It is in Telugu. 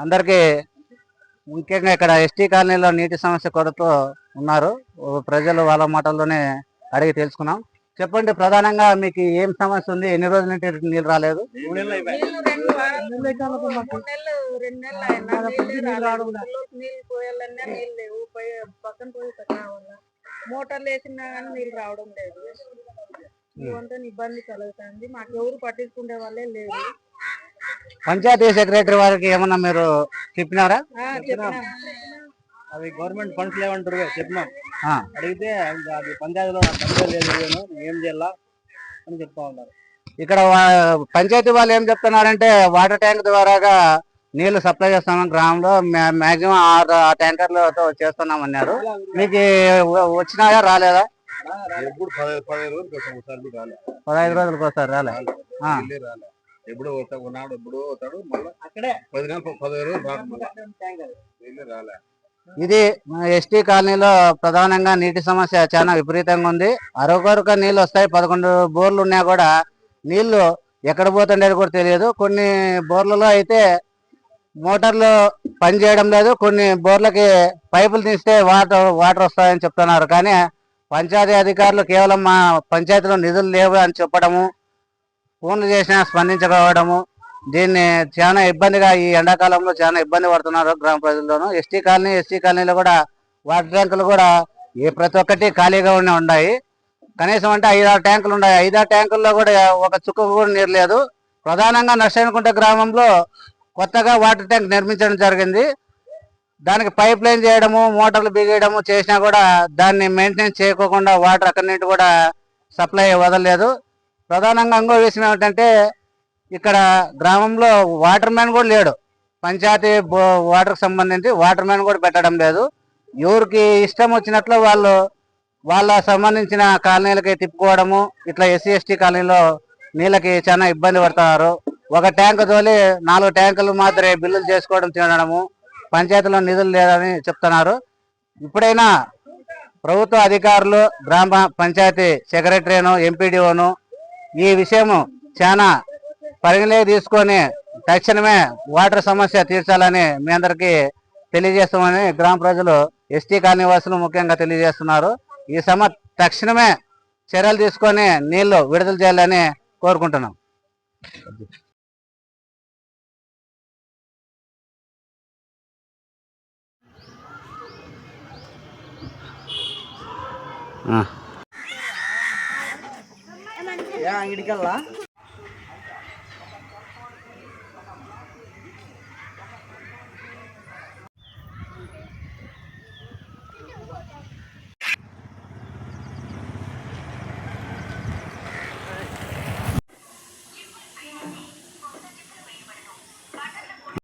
అందరికీ ముఖ్యంగా ఇక్కడ ఎస్టీ కాలనీలో నీటి సమస్య కొరత ఉన్నారు. ప్రజలు వాళ్ళ మాటల్లోనే అడిగి తెలుసుకున్నాం. చెప్పండి, ప్రధానంగా మీకు ఏం సమస్య ఉంది? ఎన్ని రోజుల నుంచి నీళ్ళు రాలేదు? మోటార్లు వేసినా కానీ నీళ్ళు రావడం లేదు. ఇవంతా ఇబ్బంది కలుగుతుంది. మాకు ఎవరు పట్టించుకునే వాళ్ళే లేదు. పంచాయతీ సెక్రటరీ వారికి ఏమన్నా మీరు చెప్పినారా? అవి గవర్నమెంట్ ఫండ్స్ లేవంటారు, చెప్పినాం. అడిగితే అది పంచాయతీలో లేదు, ఏం చేయాలా అని చెప్తా ఉన్నారు. ఇక్కడ పంచాయతీ వాళ్ళు ఏం చెప్తున్నారంటే వాటర్ ట్యాంక్ ద్వారాగా నీళ్లు సప్లై చేస్తున్నాం, గ్రామంలో మాక్సిమం 6 ట్యాంకర్లతో చేస్తున్నామన్నారు. మీకు వచ్చినాయా రాలేదా? 15 రోజులకు వస్తారు రాలే. ఎప్పుడు ఉన్నాడు, ఎప్పుడు వస్తాడు, మళ్ళీ అక్కడే 10 నెలలు 15 రోజులు రాలే. ఇది ఎస్టీ కాలనీలో ప్రధానంగా నీటి సమస్య చాలా విపరీతంగా ఉంది. అరొకరుక నీళ్ళు వస్తాయి. 11 బోర్లు ఉన్నా కూడా నీళ్లు ఎక్కడ పోతుండేది కూడా తెలియదు. కొన్ని బోర్లలో అయితే మోటార్లు పని చేయడం లేదు. కొన్ని బోర్లకి పైపులు తీస్తే వాటర్ వస్తాయని చెప్తున్నారు. కానీ పంచాయతీ అధికారులు కేవలం మా పంచాయతీలో నిధులు లేవు అని చెప్పడము, ఫోన్లు చేసినా స్పందించకపోవడము, దీన్ని చాలా ఇబ్బందిగా ఈ ఎండాకాలంలో చాలా ఇబ్బంది పడుతున్నారు గ్రామ ప్రజల్లోనూ. ఎస్టీ కాలనీలో కూడా వాటర్ ట్యాంకులు కూడా ప్రతి ఒక్కటి ఖాళీగా ఉన్నాయి. కనీసం అంటే 5-6 ట్యాంకులు ఉన్నాయి. 5-6 ట్యాంకుల్లో కూడా ఒక చుక్క కూడా నీరు లేదు. ప్రధానంగా నర్సయ్యకుంట గ్రామంలో కొత్తగా వాటర్ ట్యాంక్ నిర్మించడం జరిగింది. దానికి పైప్ లైన్ చేయడము, మోటార్లు బిగేయడము చేసినా కూడా దాన్ని మెయింటెనెన్స్ చేయకోకుండా వాటర్ అక్కడి నుండి కూడా సప్లై వదలలేదు. ప్రధానంగా ఇంకో విషయం ఏమిటంటే ఇక్కడ గ్రామంలో వాటర్ మ్యాన్ కూడా లేడు. పంచాయతీ వాటర్కి సంబంధించి వాటర్ మ్యాన్ కూడా పెట్టడం లేదు. ఎవరికి ఇష్టం వచ్చినట్లు వాళ్ళ సంబంధించిన కాలనీలకి తిప్పుకోవడము, ఇట్లా ఎస్సీ ఎస్టీ కాలనీలో నీళ్ళకి చాలా ఇబ్బంది పడుతున్నారు. ఒక ట్యాంకు తోలి 4 ట్యాంకులు మాత్రమే బిల్లులు చేసుకోవడం తినడము, పంచాయతీలో నిధులు లేదని చెప్తున్నారు. ఇప్పుడైనా ప్రభుత్వ అధికారులు, గ్రామ పంచాయతీ సెక్రటరీను, ఎంపీడీఓను ఈ విషయం చాలా పరిగణలోకి తీసుకొని తక్షణమే వాటర్ సమస్య తీర్చాలని మీ అందరికీ తెలియజేస్తామని గ్రామ ప్రజలు, ఎస్టీ కాలనీ వాసులు ముఖ్యంగా తెలియజేస్తున్నారు. ఈ తక్షణమే చర్యలు తీసుకొని నీళ్లు విడుదల చేయాలని కోరుకుంటున్నాం. అంగడికల్లా